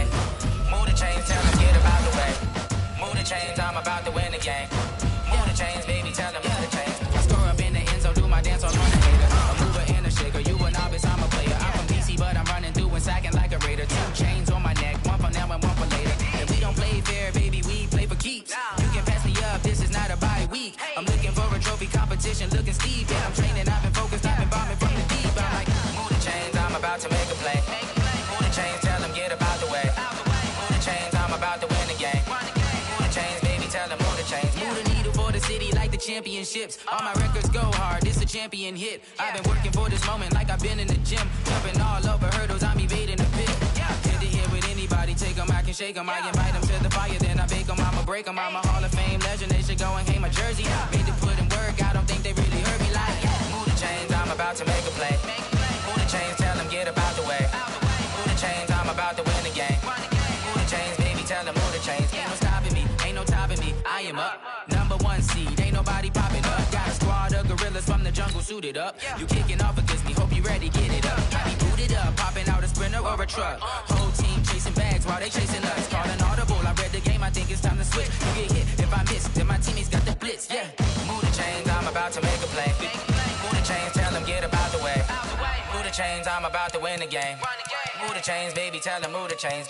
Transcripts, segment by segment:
play. Move the chains, tell them get about the way. Move the chains, I'm about to win the game. Move the chains, baby, tell them move the chains. I score up in the end zone, do my dance on the hater. A mover and a shaker, you a novice, I'm a player. I'm from DC, but I'm running through and sacking like a raider. 2 chains on my neck, one for now and one for later. And we don't play fair, baby, we play for keeps. You can pass me up, this is not a bye week. I'm looking for a trophy competition, looking steep. Yeah, I'm training, I've been focused, I've been bombing from the deep. I'm like, move the chains, I'm about to make a play. Move the chains, tell them get about the way. Move the chains, I'm about to win the game. Move the chains, baby, tell them move the chains. Move the needle for the city like the championships. All my records go hard, this a champion hit. I've been working for this moment like I've been in the gym. Jumping all over hurdles, I'm evading the pit. Hit to hit with anybody, take them, I can shake them. I invite them to the fire, then I bake them, I'ma break them. I'm a Hall of Fame legend, they should go and hang my jersey. Made to put in work, I don't think they really heard me like. Move the chains, I'm about to make a play. Move the chains, tell them get about the way. Move the chains, I'm about to win the game. Move the chains, baby, tell them move the chains. Ain't no stopping me, ain't no topping me, I am up. #1 seed, ain't nobody popping up. Got a squad of gorillas from the jungle suited up. You kicking off against me, hope you ready, get it up. I be booted up, popping out a sprinter or a truck. Whole team chasing bags while they chasing us. Calling audible, I read the game, I think it's time to switch. You get hit, if I miss, then my teammates got the blitz, yeah. Move the chains, I'm about to make a play. Move the chains, tell them get about the way. Move the chains, I'm about to win the game. Move the chains, baby, tell them move the chains.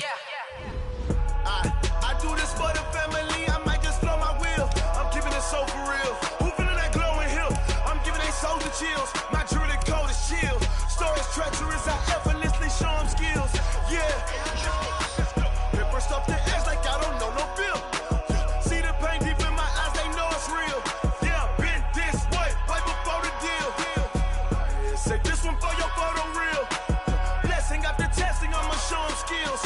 I do this for the family, I might just blow my wheel. I'm keeping it so for real. Who feeling that glowing hill? I'm giving they souls the chills. My jewelry code is chill. Stories treacherous, I effortlessly show them skills. Yeah. Hit first off the edge like I don't know no feel. See the pain deep in my eyes, they know it's real. Yeah, been this way, way before the deal. Say this one for your photo reel. Blessing after testing, I'ma show them skills.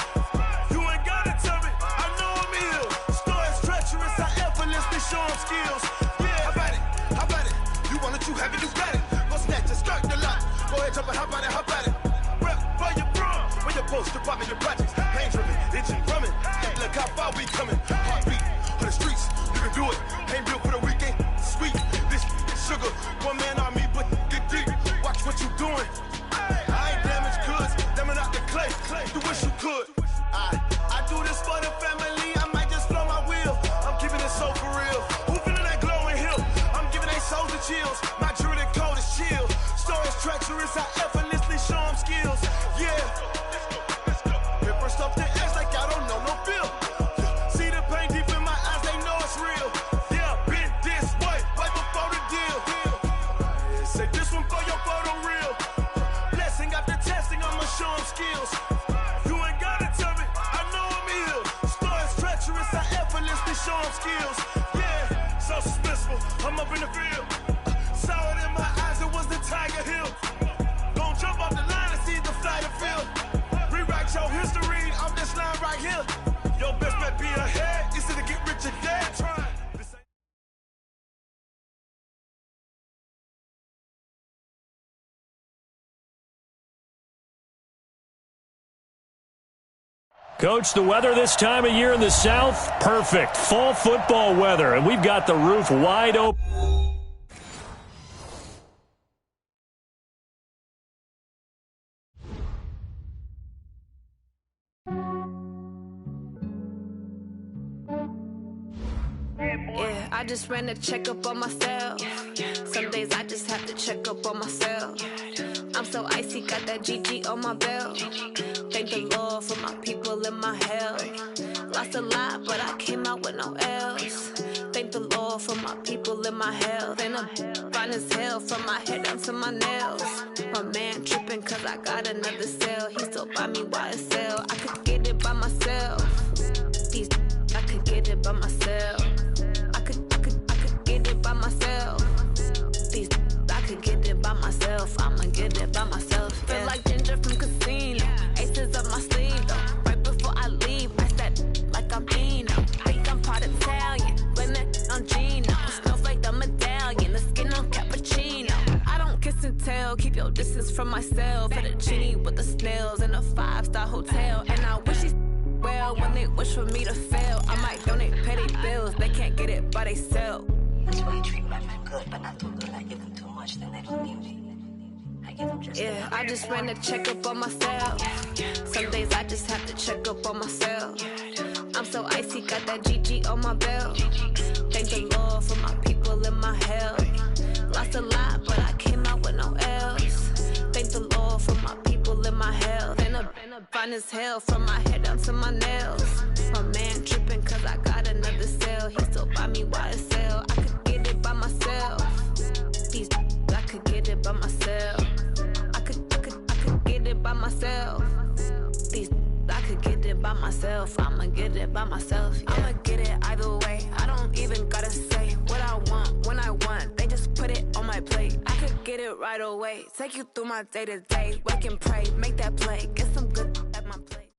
Show them skills. Yeah, how about it? You want it, you have it, you got it. Go snatch it, skirt the lot. Go ahead, jump it, how about it? Rep for your bro. Where your post, department, your projects. Pain driven, itching, drumming. Hey, look how far we coming. Heartbeat on the streets, you can do it. Ain't built for the weekend. Sweet, this sugar. One man army, but get deep. Watch what you doing. I ain't damaged goods, damn out the clay. You wish you could. I do this for the family. I might just blow my wheel. I'm keeping it so for real. Who feeling that glowing hill? I'm giving they souls the chills. My jewelry code is chill. Stories treacherous, I effortlessly show them skills. Yeah. Hit first off the edge like I don't know no feel. See the pain deep in my eyes, they know it's real. Yeah, been this way, way before the deal. Say this one for your photo reel. Blessing after testing, I'ma show them skills. You ain't gotta tell me, I know I'm ill. Stories treacherous, I effortlessly show them skills. Yeah, so suspenseful, I'm up in the field. Saw it in my eyes, it was the Tiger Hill. Gon' jump off the line and see the flight of field. Rewrite your history off this line right here. Your best bet be ahead, it's to get rich or dead. Try. Coach, the weather this time of year in the South, perfect. Fall football weather, and we've got the roof wide open. Yeah, I just ran a checkup on myself. Some days I just have to check up on myself. I'm so icy, got that GG on my belt. Thank the Lord for my people and my health. Lost a lot, but I came out with no L's. Thank the Lord for my people and my health. And I'm fine as hell from my head down to my nails. My man tripping cause I got another cell. He still buy me YSL. I could get it by myself. These I could get it by myself. I could get it by myself. These I could get it by myself. I'ma get it by myself. Yeah. Feel like Ginger from Casino. Aces up my sleeve though. Right before I leave, I said like I'm Eno. Think I'm part Italian. Blame it on Gino. Snowflake the medallion. The skin on cappuccino. I don't kiss and tell. Keep your distance from myself. Fettuccine with the snails in a 5-star hotel. And I wish he's well when they wish for me to fail. I might donate petty bills. They can't get it by they self. That's why you treat my men good, but not too good. I give them too much, then they don't need me. I Yeah, I just ran a checkup on myself. Some days I just have to check up on myself. I'm so icy, got that GG on my belt. Thank the Lord for my people in my health. Lost a lot, but I came out with no else. Thank the Lord for my people in my health. And a fine as hell from my head down to my nails. My man tripping cause I got another cell. He still buy me YSL. I could get it by myself. These I could get it by myself. I could get it by myself. These I could get it by myself. I'ma get it by myself. Yeah. I'ma get it either way. I don't even gotta say what I want when I want. They just put it on my plate. I could get it right away. Take you through my day to day. Wake and pray, make that play. Get some good at my plate.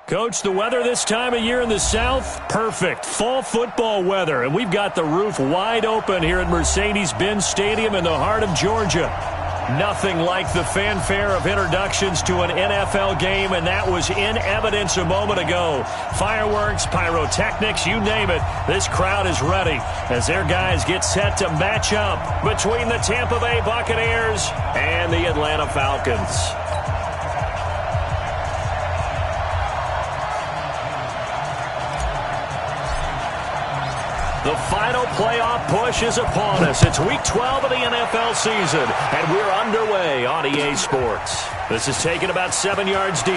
Coach, the weather this time of year in the South, perfect. Fall football weather, and we've got the roof wide open here at Mercedes-Benz Stadium in the heart of Georgia. Nothing like the fanfare of introductions to an NFL game, and that was in evidence a moment ago. Fireworks, pyrotechnics, you name it. This crowd is ready as their guys get set to match up between the Tampa Bay Buccaneers and the Atlanta Falcons. The final playoff push is upon us. It's Week 12 of the NFL season, and we're underway on EA Sports. This is taken about 7 yards deep.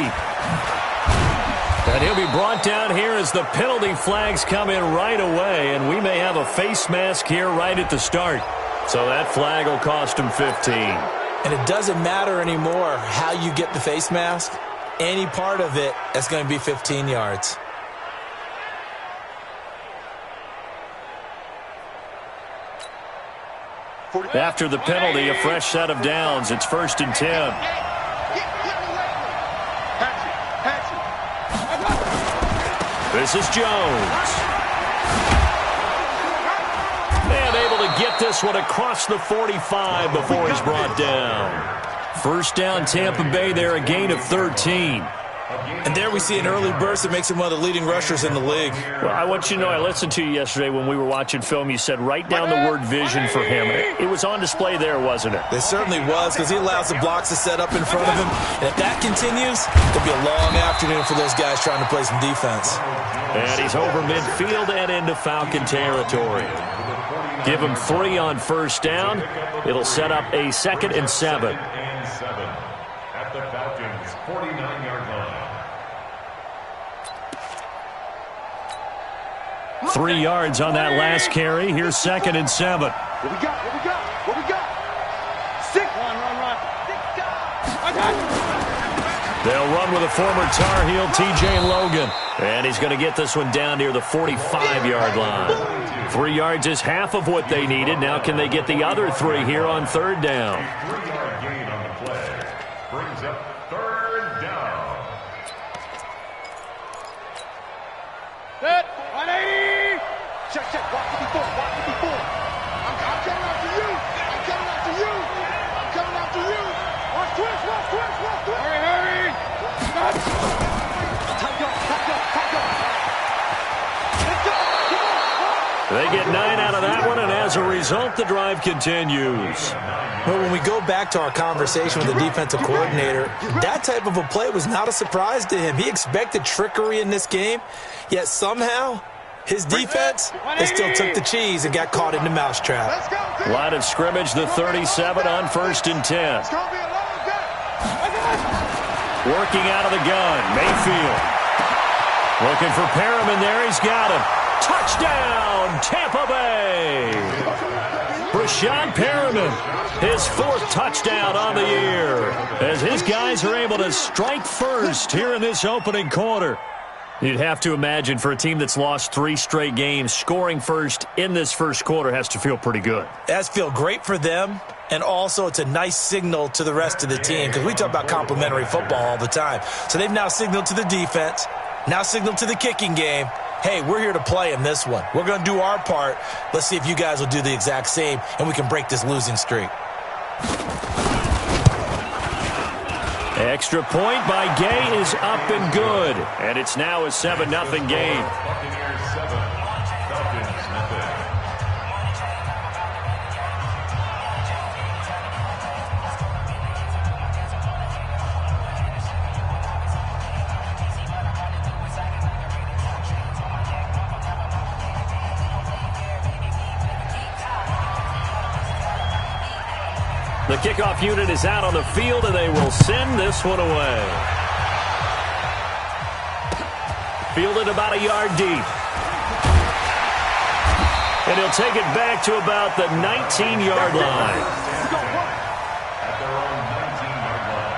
And he'll be brought down here as the penalty flags come in right away, and we may have a face mask here right at the start. So that flag will cost him 15. And it doesn't matter anymore how you get the face mask. Any part of it is going to be 15 yards. After the penalty, a fresh set of downs. It's 1st and 10. This is Jones. And able to get this one across the 45 before he's brought down. First down, Tampa Bay there, a gain of 13. And there we see an early burst that makes him one of the leading rushers in the league. Well, I want you to know, I listened to you yesterday when we were watching film. You said write down the word vision for him. It was on display there, wasn't it? It certainly was, because he allows the blocks to set up in front of him. And if that continues, it'll be a long afternoon for those guys trying to play some defense. And he's over midfield and into Falcon territory. Give him 3 on first down. It'll set up a 2nd and 7. At the Falcons' 49-yard line. 3 yards on that last carry. Here's 2nd and 7. What we got? What we got? What we got? 6. Run. They'll run with a former Tar Heel, TJ Logan. And he's going to get this one down near the 45-yard line. 3 yards is half of what they needed. Now can they get the other 3 here on 3rd down? 3-yard gain on the play. Brings up 3rd down. Set. 180. Check. Watch it before. I'm coming after you. I'm coming after you. Watch twist. Hurry. Tight up. Let's go. They get 9 out of that one, and as a result, the drive continues. Well, when we go back to our conversation with the defensive coordinator, that type of a play was not a surprise to him. He expected trickery in this game, yet somehow his defense, they still took the cheese and got caught in the mousetrap. Line of scrimmage, the 37 on 1st and 10. Working out of the gun, Mayfield. Looking for Perriman there, he's got him. Touchdown, Tampa Bay! Brashad Perriman, his 4th touchdown on the year, as his guys are able to strike first here in this opening quarter. You'd have to imagine for a team that's lost 3 straight games, scoring first in this first quarter has to feel pretty good. It has to feel great for them, and also it's a nice signal to the rest of the team, because we talk about complimentary football all the time. So they've now signaled to the defense, now signaled to the kicking game, hey, we're here to play in this one. We're going to do our part. Let's see if you guys will do the exact same, and we can break this losing streak. Extra point by Gay is up and good. And it's now a 7-0 game. Buccaneers 7, Falcons nothing. The kickoff unit is out on the field, and they will send this one away. Fielded about a yard deep. And he'll take it back to about the 19-yard line. At their own 19-yard line.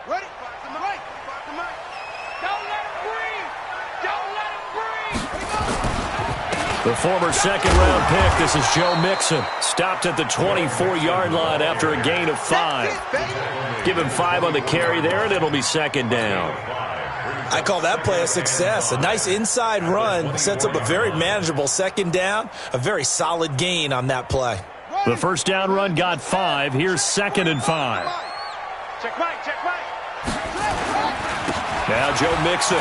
Ready? Back to the right. Back to the right. Don't let him breathe. Don't let him breathe. The former second-round pick, this is Joe Mixon. Stopped at the 24-yard line after a gain of 5. Give him 5 on the carry there, and it'll be second down. I call that play a success. A nice inside run sets up a very manageable second down, a very solid gain on that play. The first down run got 5. Here's 2nd and 5. Check right, check right. Now Joe Mixon.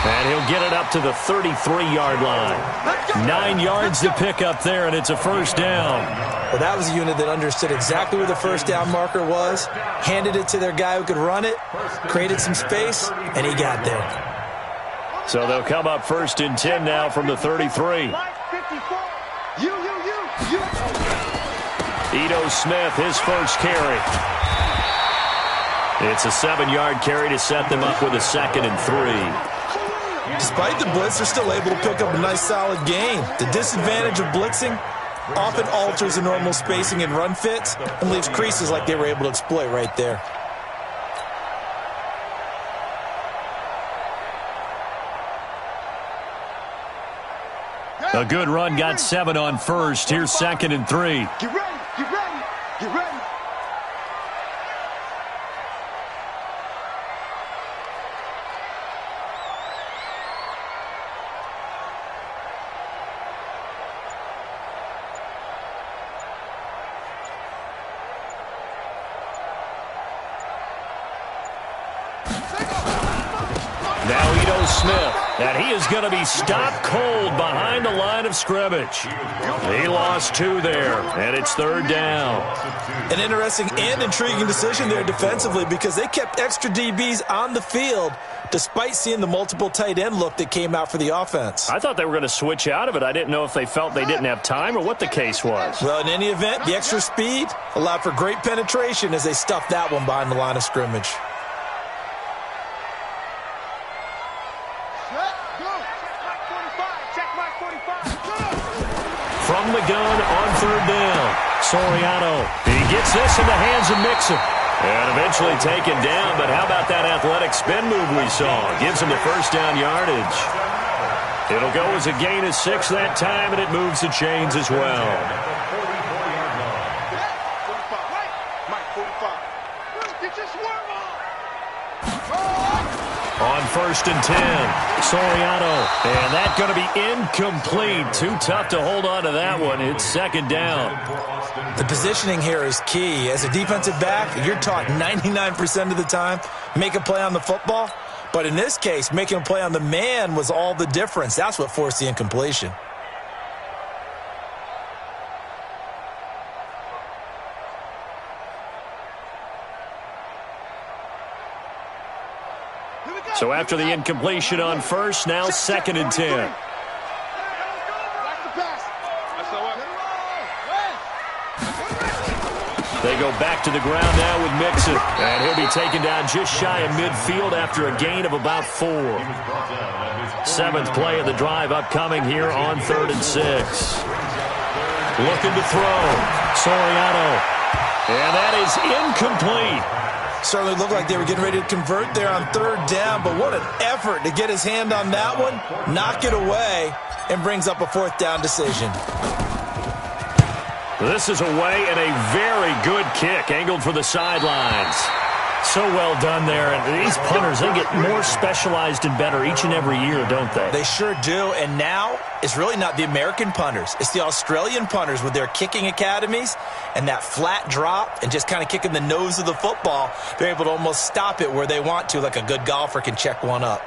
And he'll get it up to the 33-yard line. 9 yards to pick up there, and it's a first down. Well, that was a unit that understood exactly where the first down marker was, handed it to their guy who could run it, created some space, and he got there. So they'll come up 1st and 10 now from the 33. Ito Smith, his first carry. It's a 7-yard carry to set them up with a 2nd and 3. Despite the blitz, they're still able to pick up a nice solid gain. The disadvantage of blitzing often alters the normal spacing and run fits and leaves creases like they were able to exploit right there. A good run got 7 on first. Here's 2nd and 3. Get ready, get ready, get ready. Now Ito Smith, and he is going to be stopped cold behind the line of scrimmage. He lost 2 there, and it's 3rd down. An interesting and intriguing decision there defensively because they kept extra DBs on the field despite seeing the multiple tight end look that came out for the offense. I thought they were going to switch out of it. I didn't know if they felt they didn't have time or what the case was. Well, in any event, the extra speed allowed for great penetration as they stuffed that one behind the line of scrimmage. From the gun on 3rd down, Soriano. He gets this in the hands of Mixon. And eventually taken down, but how about that athletic spin move we saw? Gives him the first down yardage. It'll go as a gain of 6 that time, and it moves the chains as well. On 1st and 10, Soriano. And that's going to be incomplete. Too tough to hold on to that one. It's 2nd down. The positioning here is key. As a defensive back, you're taught 99% of the time, make a play on the football. But in this case, making a play on the man was all the difference. That's what forced the incompletion. So after the incompletion on 1st, now 2nd and 10. They go back to the ground now with Mixon. And he'll be taken down just shy of midfield after a gain of about 4. 7th play of the drive upcoming here on 3rd and 6. Looking to throw. Soriano. And that is incomplete. Certainly looked like they were getting ready to convert there on 3rd down, but what an effort to get his hand on that one, knock it away, and brings up a 4th down decision. This is away and a very good kick, angled for the sidelines. So well done there. And these punters, they get more specialized and better each and every year, don't they? They sure do. And now it's really not the American punters. It's the Australian punters with their kicking academies and that flat drop and just kind of kicking the nose of the football. They're able to almost stop it where they want to, like a good golfer can check one up.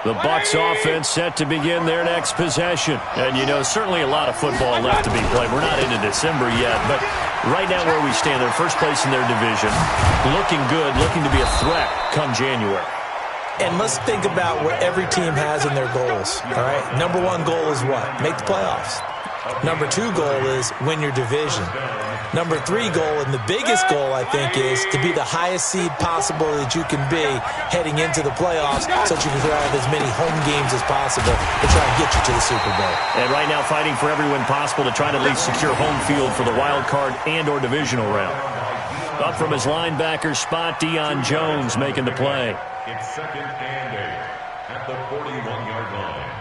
The Bucs offense set to begin their next possession. And, you know, certainly a lot of football left to be played. We're not into December yet, but right now where we stand, they're first place in their division. Looking good, looking to be a threat come January. And let's think about what every team has in their goals, all right? Number 1 goal is what? Make the playoffs. Number 2 goal is win your division. Number 3 goal, and the biggest goal, I think, is to be the highest seed possible that you can be heading into the playoffs so that you can have as many home games as possible to try and get you to the Super Bowl. And right now fighting for every win possible to try to at least secure home field for the wild card and or divisional round. Up from his linebacker spot, Deion Jones making the play. It's 2nd and 8 at the 41-yard line.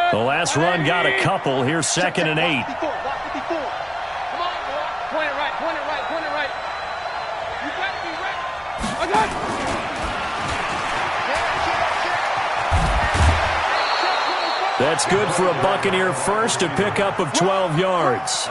The last run got a couple. Here's 2nd and 8. Come on, boy. Point it right, point it right, point it right. You got to be ready. That's good for a Buccaneer first, a pickup of 12 yards.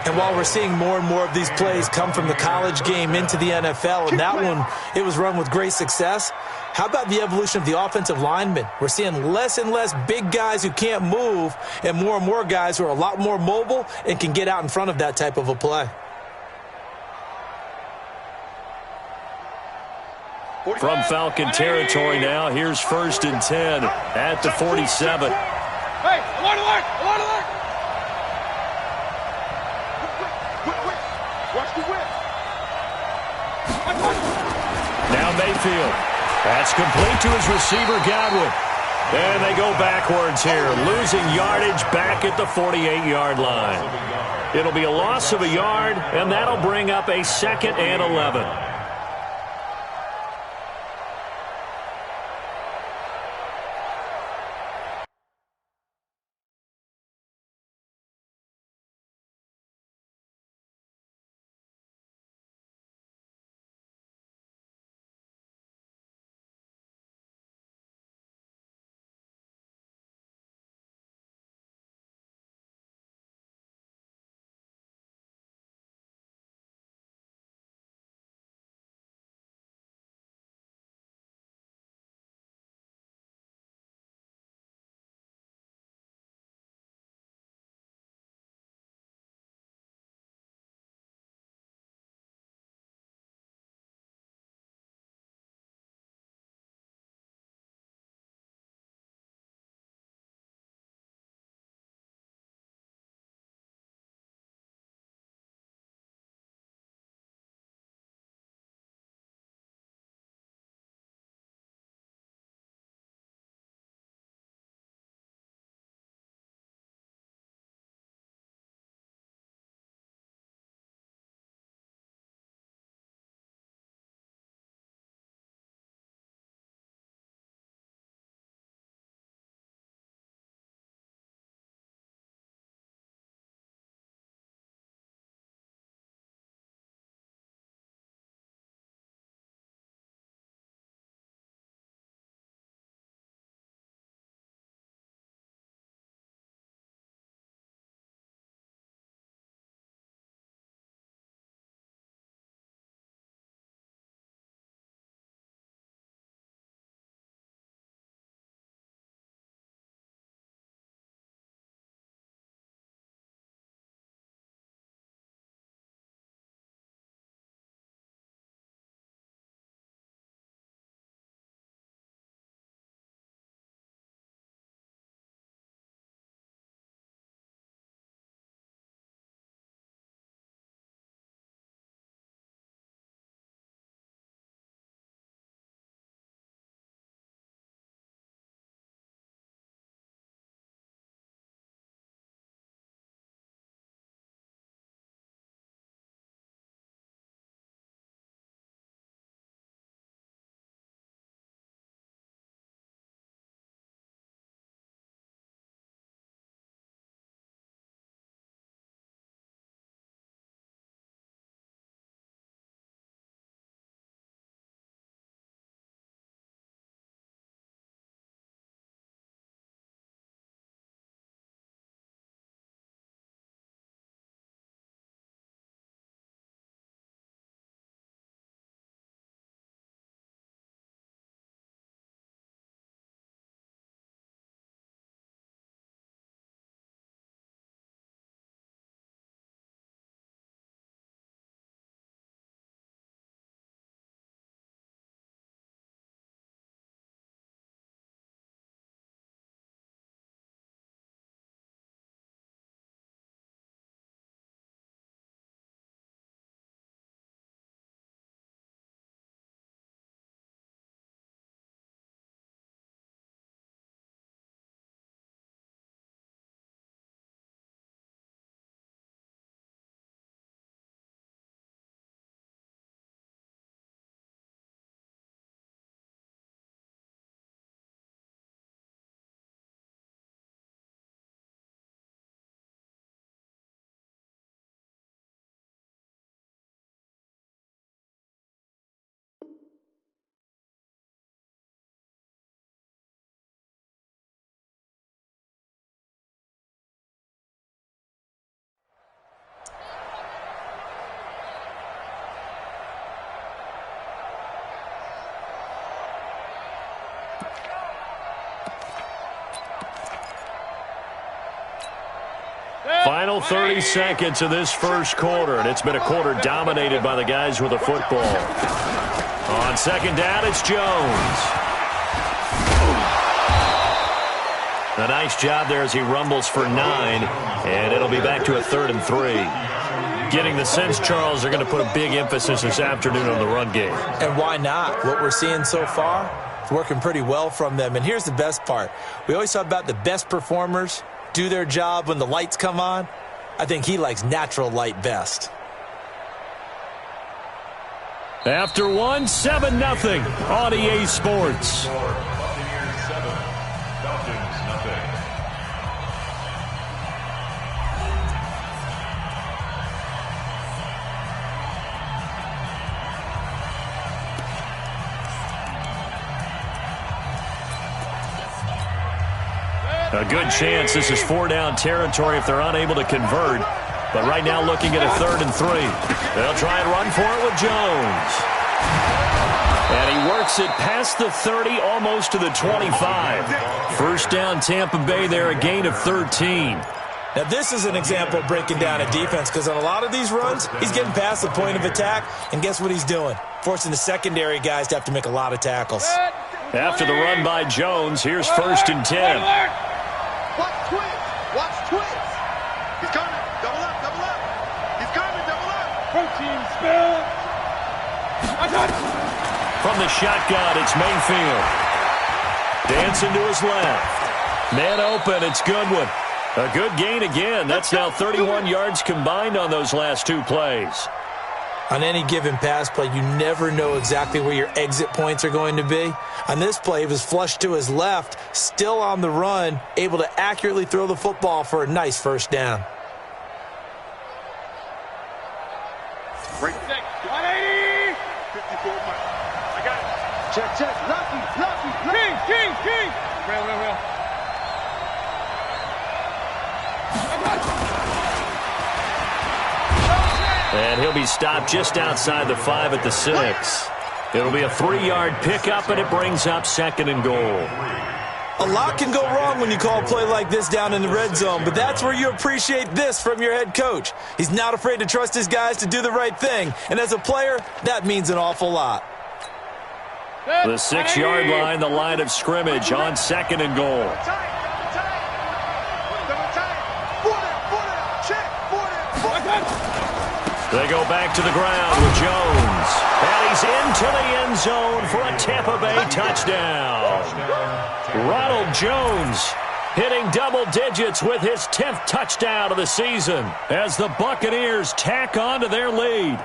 And while we're seeing more and more of these plays come from the college game into the NFL, and that one, it was run with great success, how about the evolution of the offensive linemen? We're seeing less and less big guys who can't move and more guys who are a lot more mobile and can get out in front of that type of a play. From Falcon territory now, here's 1st and 10 at the 47. Hey, alert, alert, alert, alert. Quick. Watch the whip. Now Mayfield. That's complete to his receiver, Godwin. And they go backwards here, losing yardage back at the 48-yard line. It'll be a loss of a yard, and that'll bring up a 2nd and 11. Final 30 seconds of this first quarter, and it's been a quarter dominated by the guys with the football. On second down, it's Jones. A nice job there as he rumbles for 9, and it'll be back to a 3rd and 3. Getting the sense, Charles, they're going to put a big emphasis this afternoon on the run game. And why not? What we're seeing so far is working pretty well from them. And here's the best part. We always talk about the best performers do their job when the lights come on. I think he likes natural light best. After 1, 7-0 on EA Sports. Buccaneers 7, Falcons nothing. A good chance this is 4-down territory if they're unable to convert. But right now looking at a 3rd and 3. They'll try and run for it with Jones. And he works it past the 30, almost to the 25. First down Tampa Bay there, a gain of 13. Now, this is an example of breaking down a defense because on a lot of these runs, he's getting past the point of attack, and guess what he's doing? Forcing the secondary guys to have to make a lot of tackles. After the run by Jones, here's 1st and 10. Watch twins. Watch twins. He's coming. Double up. Double up. He's coming. Double up. Protein spill. From the shotgun, it's Mayfield. Dancing to his left. Man open, it's Goodwin. A good gain again. That's now 31 yards combined on those last 2 plays. On any given pass play, you never know exactly where your exit points are going to be. On this play, he was flushed to his left, still on the run, able to accurately throw the football for a nice first down. Break. 180. 54 miles. I got it. Check. Lucky. King. Real. And he'll be stopped just outside the 5 at the 6. It'll be a 3-yard pickup, and it brings up 2nd and goal. A lot can go wrong when you call a play like this down in the red zone, but that's where you appreciate this from your head coach. He's not afraid to trust his guys to do the right thing, and as a player, that means an awful lot. The 6-yard line, the line of scrimmage on 2nd and goal. They go back to the ground with Jones. And he's into the end zone for a Tampa Bay touchdown. Ronald Jones hitting double digits with his 10th touchdown of the season as the Buccaneers tack on to their lead.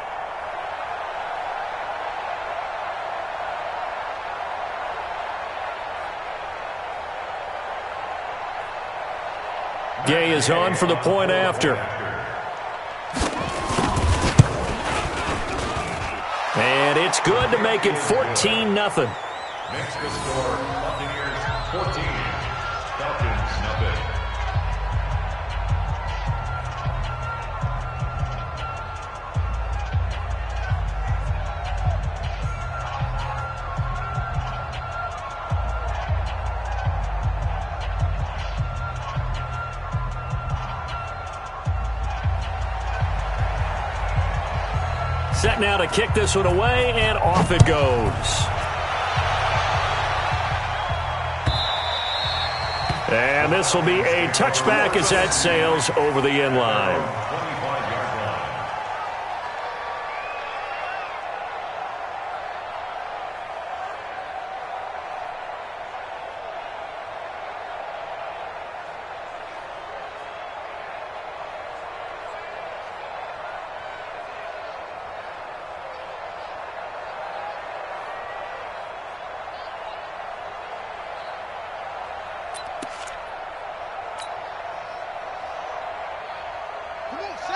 Gay is on for the point after. And it's good to make it 14-0. Next to score, Buccaneers 14, Falcons nothing. Set now to kick this one away, and off it goes. And this will be a touchback as that sails over the end line. 25-yard line.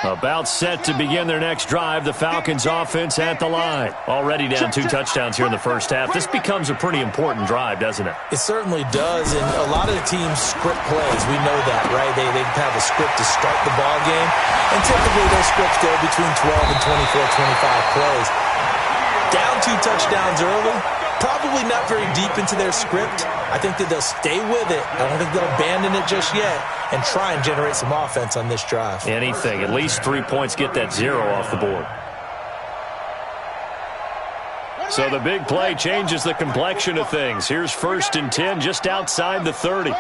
About set to begin their next drive, the Falcons offense at the line. Already down 2 touchdowns here in the first half. This becomes a pretty important drive, doesn't it? It certainly does, and a lot of the teams script plays. We know that, right? They have a script to start the ball game, and typically those scripts go between 12 and 24, 25 plays. Down 2 touchdowns early, Probably not very deep into their script. I think that they'll stay with it. I don't think they'll abandon it just yet and try and generate some offense on this drive. Anything. At least 3 points, get that 0 off the board. So the big play changes the complexion of things. Here's 1st and 10 just outside the 30.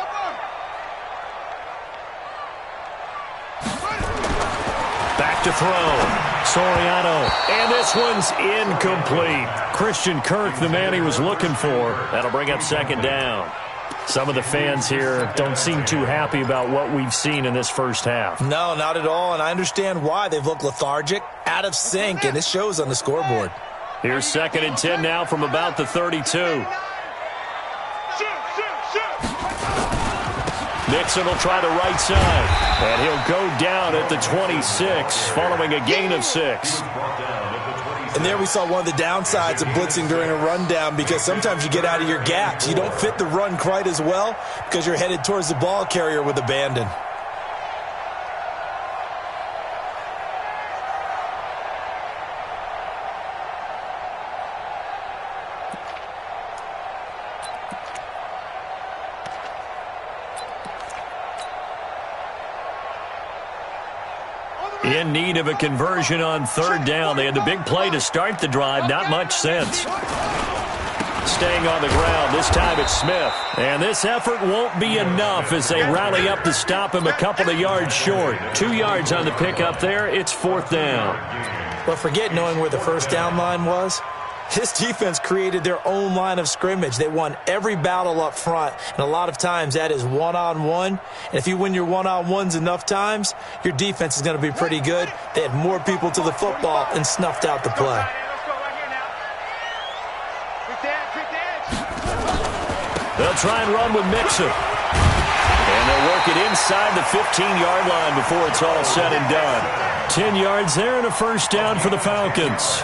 Back to throw. Soriano, and this one's incomplete. Christian Kirk, the man he was looking for. That'll bring up 2nd down. Some of the fans here don't seem too happy about what we've seen in this first half. No, not at all, and I understand why. They've looked lethargic, out of sync, and it shows on the scoreboard. Here's 2nd and 10 now from about the 32. Mixon will try the right side, and he'll go down at the 26 following a gain of 6. And there we saw one of the downsides of blitzing during a rundown, because sometimes you get out of your gaps. You don't fit the run quite as well because you're headed towards the ball carrier with abandon. In need of a conversion on 3rd down. They had the big play to start the drive. Not much sense. Staying on the ground. This time it's Smith. And this effort won't be enough as they rally up to stop him a couple of yards short. 2 yards on the pickup there. It's 4th down. But forget knowing where the 1st down line was. This defense created their own line of scrimmage. They won every battle up front, and a lot of times that is one-on-one. And if you win your one-on-ones enough times, your defense is going to be pretty good. They had more people to the football and snuffed out the play. They'll try and run with Mixon. And they'll work it inside the 15-yard line before it's all said and done. 10 yards there and a 1st down for the Falcons.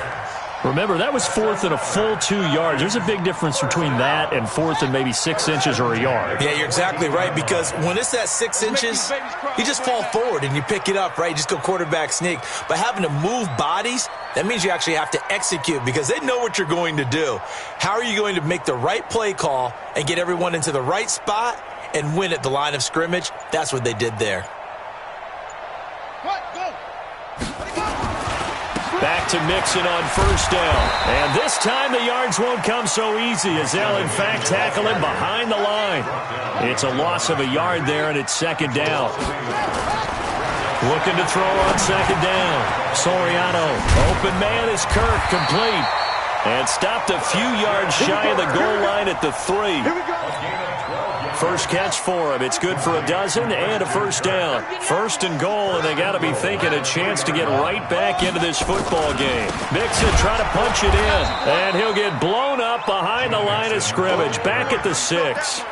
Remember, that was 4th and a full 2 yards. There's a big difference between that and 4th and maybe 6 inches or a yard. Yeah, you're exactly right, because when it's at 6 inches, you just fall forward and you pick it up, right? You just go quarterback sneak. But having to move bodies, that means you actually have to execute, because they know what you're going to do. How are you going to make the right play call and get everyone into the right spot and win at the line of scrimmage? That's what they did there. Back to Mixon on 1st down. And this time the yards won't come so easy, as they'll in fact tackle him behind the line. It's a loss of a yard there, and it's 2nd down. Looking to throw on 2nd down. Soriano. Open man is Kirk, complete. And stopped a few yards shy of the goal line at the 3. First catch for him. It's good for a dozen and a 1st down. 1st and goal, and they got to be thinking a chance to get right back into this football game. Mixon trying to punch it in, and he'll get blown up behind the line of scrimmage. Back at the 6.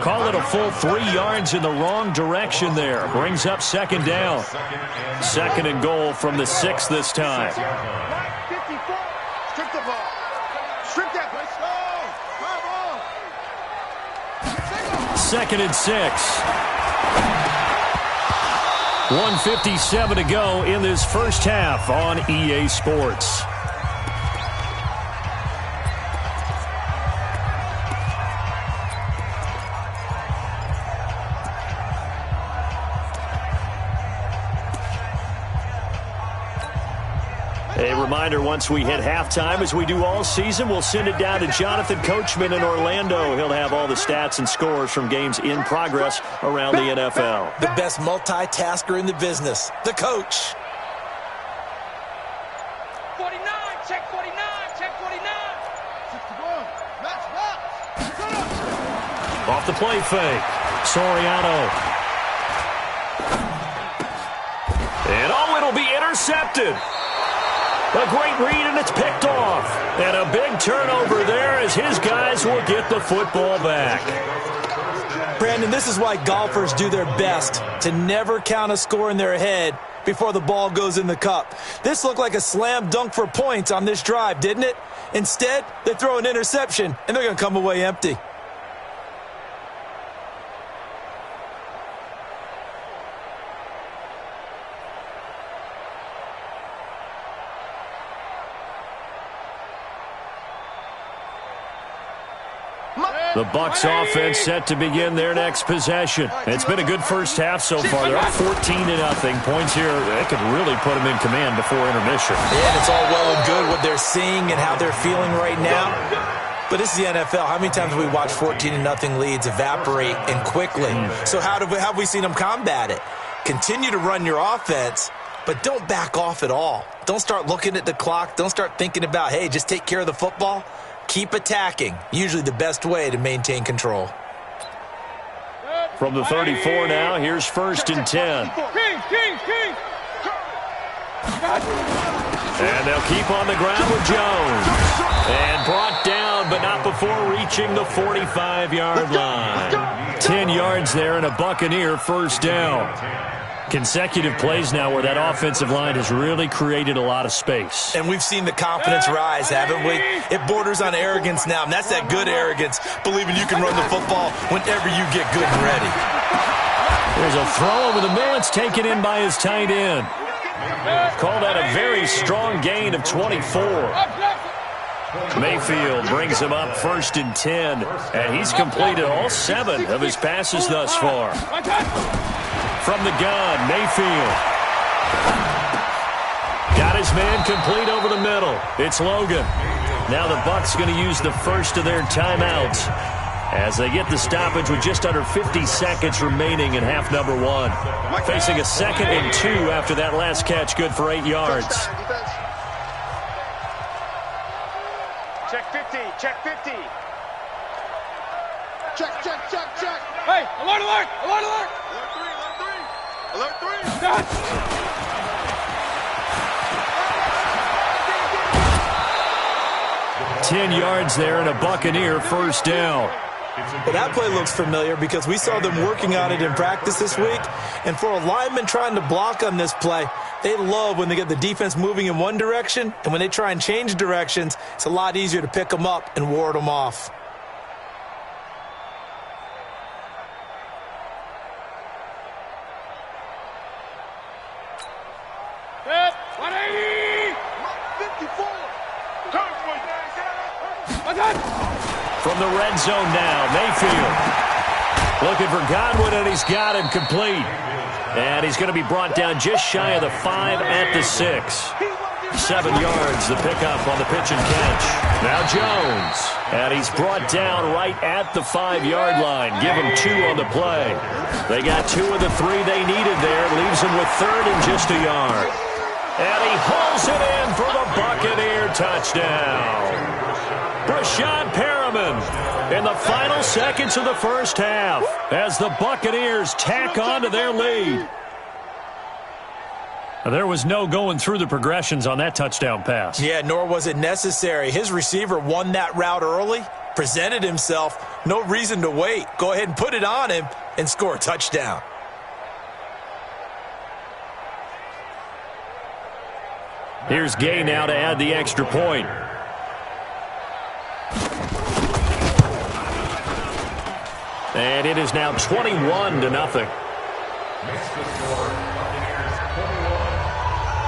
Call it a full 3 yards in the wrong direction there. Brings up 2nd down. 2nd and goal from the 6 this time. 54. Strip the ball. Strip that. Let's go. 2nd and 6. 1:57 to go in this first half on EA Sports. A reminder, once we hit halftime, as we do all season, we'll send it down to Jonathan Coachman in Orlando. He'll have all the stats and scores from games in progress around the NFL. The best multitasker in the business, the coach. 49, check 49, check 49. 61. Match. Off the play fake. Soriano. And it'll be intercepted. A great read, and it's picked off. And a big turnover there as his guys will get the football back. Brandon, this is why golfers do their best to never count a score in their head before the ball goes in the cup. This looked like a slam dunk for points on this drive, didn't it? Instead, they throw an interception, and they're going to come away empty. The Bucs offense set to begin their next possession. It's been a good first half so far. They're up 14-0. Points here, they could really put them in command before intermission. Yeah, and it's all well and good what they're seeing and how they're feeling right now. But this is the NFL. How many times have we watched 14-0 leads evaporate and quickly? So how have we seen them combat it? Continue to run your offense, but don't back off at all. Don't start looking at the clock. Don't start thinking about, hey, just take care of the football. Keep attacking. Usually the best way to maintain control. From the 34 now, here's 1st and 10. And they'll keep on the ground with Jones. And brought down, but not before reaching the 45-yard line. 10 yards there and a Buccaneer first down. Consecutive plays now where that offensive line has really created a lot of space. And we've seen the confidence rise, haven't we? It borders on arrogance now, and that's that good arrogance, believing you can run the football whenever you get good and ready. There's a throw over the middle. It's taken in by his tight end. Called out a very strong gain of 24. Mayfield brings him up 1st and 10, and he's completed all 7 of his passes thus far. From the gun, Mayfield. Got his man complete over the middle. It's Logan. Now the Bucs going to use the first of their timeouts as they get the stoppage with just under 50 seconds remaining in half number 1. Facing a 2nd and 2 after that last catch, good for 8 yards. Check 50, check 50. Check. Hey, alert, alert, alert, alert. Alert 3. 10 yards there and a Buccaneer first down. Well, that play looks familiar because we saw them working on it in practice this week. And for a lineman trying to block on this play, they love when they get the defense moving in one direction. And when they try and change directions, it's a lot easier to pick them up and ward them off. Set, 180. 54. From the red zone now, Mayfield. Looking for Godwin, and he's got him complete. And he's going to be brought down just shy of the 5 at the 6. 7 yards, the pickup on the pitch and catch. Now Jones. And he's brought down right at the 5-yard line. Give him 2 on the play. They got 2 of the 3 they needed there. Leaves him with 3rd and just a yard. And he hauls it in for the Buccaneer touchdown. Brashad Perriman in the final seconds of the first half as the Buccaneers tack on to their lead. There was no going through the progressions on that touchdown pass. Yeah, nor was it necessary. His receiver won that route early, presented himself. No reason to wait. Go ahead and put it on him and score a touchdown. Here's Gay now to add the extra point. And it is now 21-0. Makes the score Buccaneers 21,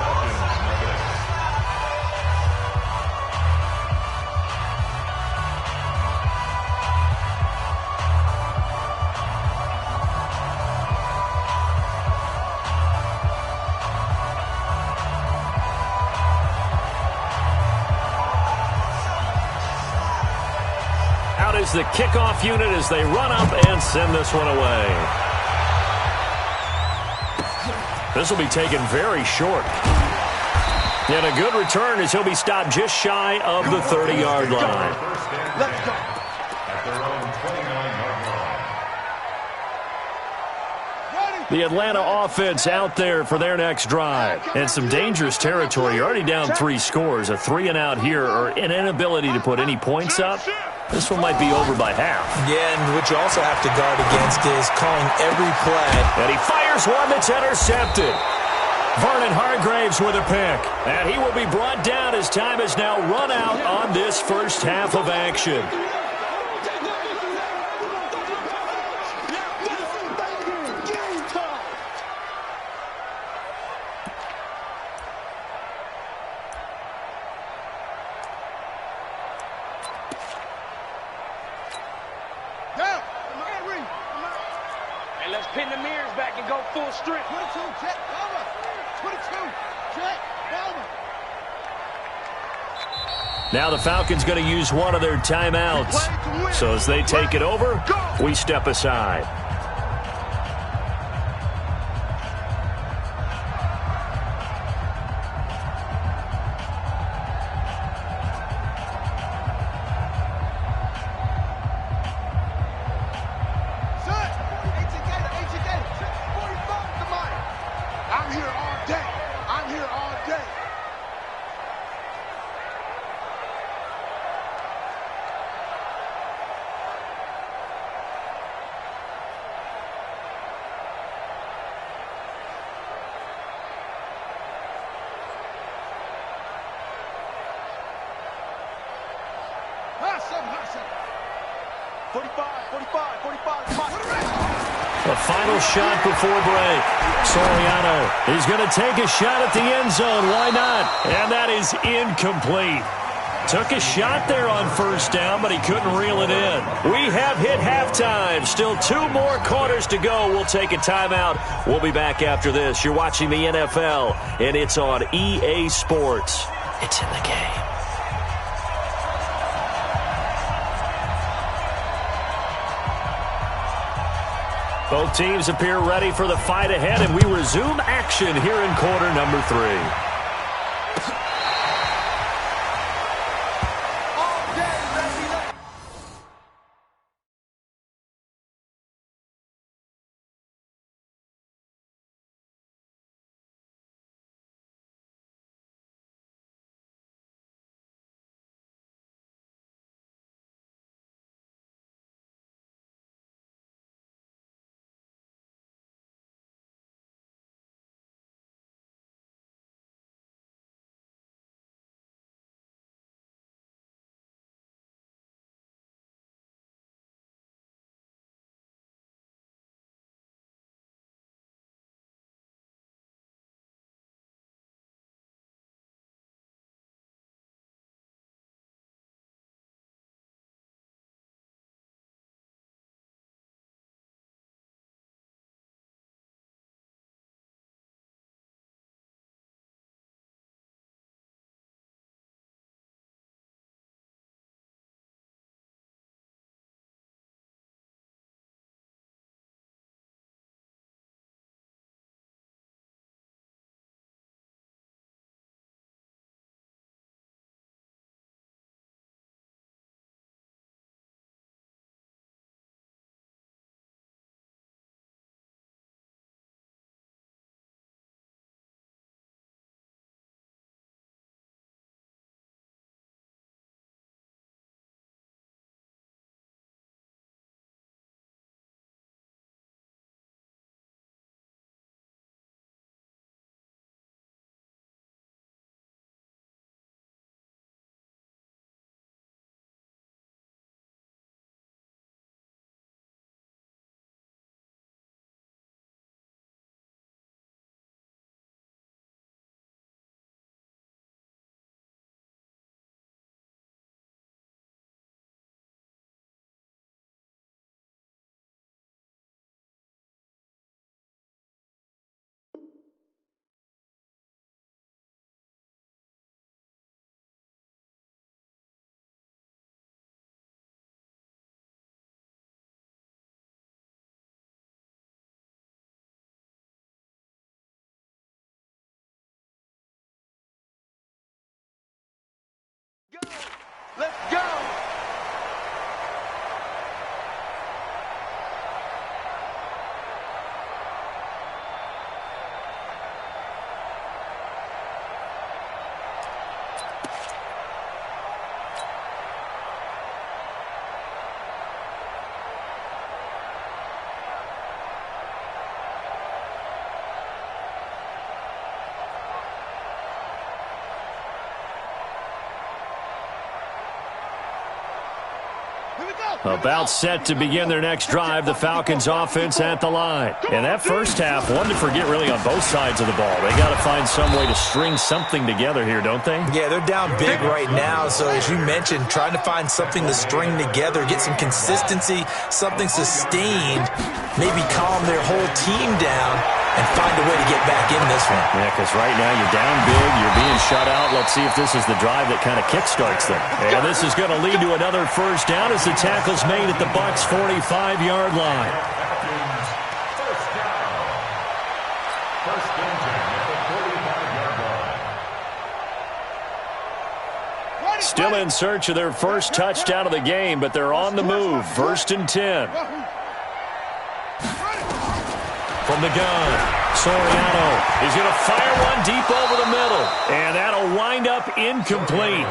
Falcons Out is the kickoff unit as they run up and send this one away. This will be taken very short. And a good return as he'll be stopped just shy of the 30-yard line. Let's go. at their own 29-yard line. The Atlanta offense out there for their next drive. And some dangerous territory. You're already down 3 scores. A 3-and-out here or an inability to put any points up. This one might be over by half. Yeah, and what you also have to guard against is calling every play. And he fires one that's intercepted. Vernon Hargraves with a pick. And he will be brought down as time has now run out on this first half of action. hands back and go full strength. 22, check, over. 22, check, over. Now the Falcons going to use one of their timeouts. So as they take it over, we step aside. I'm here all day. I'm here all day. Hustle. 45. The final shot before break. Soriano is going to take a shot at the end zone. Why not? And that is incomplete. Took a shot there on first down, but he couldn't reel it in. We have hit halftime. Still 2 more quarters to go. We'll take a timeout. We'll be back after this. You're watching the NFL, and it's on EA Sports. It's in the game. Both teams appear ready for the fight ahead, and we resume action here in quarter number 3. About set to begin their next drive, the Falcons offense at the line. And that first half, one to forget really on both sides of the ball. They got to find some way to string something together here, don't they? Yeah, they're down big right now. So as you mentioned, trying to find something to string together, get some consistency, something sustained, maybe calm their whole team down and find a way to get back in this one. Yeah, because right now you're down big, you're being shut out. Let's see if this is the drive that kind of kickstarts them. And this is going to lead to another first down as the tackle's made at the Bucs' 45-yard line. First and 10 at the 45-yard line. Still in search of their first touchdown of the game, but they're on the move. First and 10. From the gun, Soriano is going to fire one deep over the middle, and that'll wind up incomplete.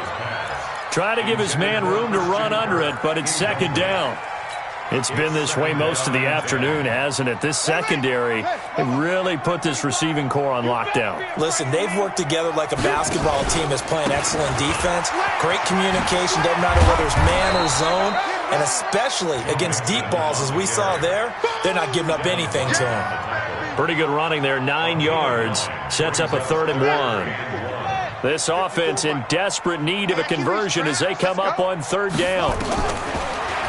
Try to give his man room to run under it, but it's second down. It's been this way most of the afternoon, hasn't it? This secondary really put this receiving core on lockdown. Listen, they've worked together like a basketball team that's playing excellent defense. Great communication, doesn't matter whether it's man or zone. And especially against deep balls, as we saw there, they're not giving up anything to them. Pretty good running there, 9 yards. Sets up a 3rd and 1. This offense in desperate need of a conversion as they come up on 3rd down.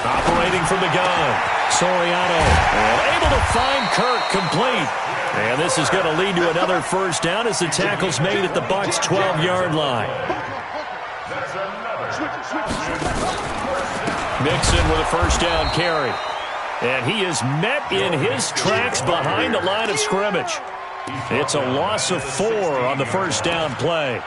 Operating from the gun, Soriano, and able to find Kirk complete. And this is going to lead to another first down as the tackle's made at the Bucs' 12-yard line. Mixon with a first down carry. And he is met in his tracks behind the line of scrimmage. It's a loss of 4 on the first down play.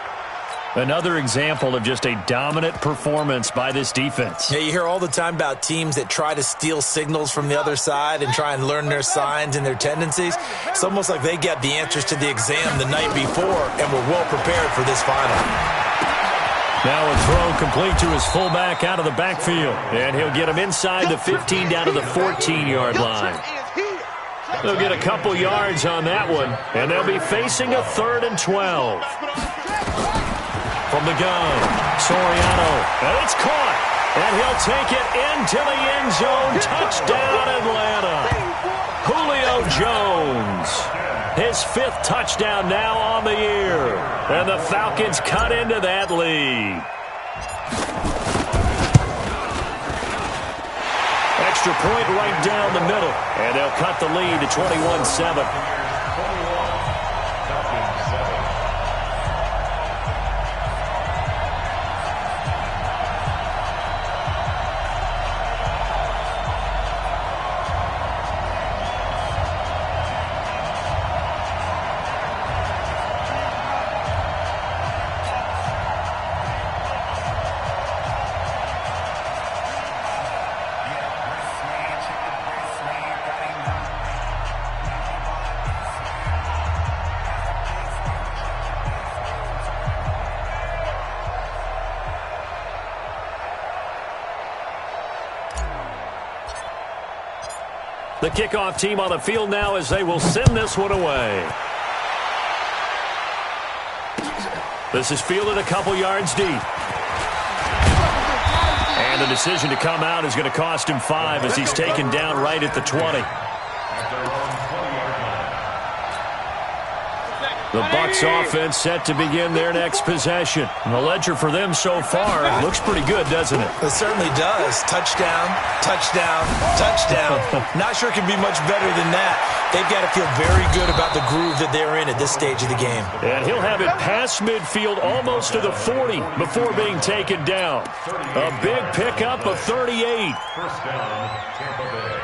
Another example of just a dominant performance by this defense. Yeah, you hear all the time about teams that try to steal signals from the other side and try and learn their signs and their tendencies. It's almost like they got the answers to the exam the night before and were well prepared for this final. Now a throw complete to his fullback out of the backfield. And he'll get him inside the 15 down to the 14-yard line. They'll get a couple yards on that one, and they'll be facing a 3rd and 12. From the gun, Soriano, and it's caught, and he'll take it into the end zone. Touchdown, Atlanta. Julio Jones, his 5th touchdown now on the year, and the Falcons cut into that lead. Extra point right down the middle, and they'll cut the lead to 21-7. The kickoff team on the field now as they will send this one away. This is fielded a couple yards deep. And the decision to come out is going to cost him 5 as he's taken down right at the 20. The Bucs offense set to begin their next possession. And the ledger for them so far looks pretty good, doesn't it? It certainly does. Touchdown, touchdown, touchdown. Not sure it can be much better than that. They've got to feel very good about the groove that they're in at this stage of the game. And he'll have it past midfield almost to the 40 before being taken down. A big pickup of 38. First down, Tampa Bay.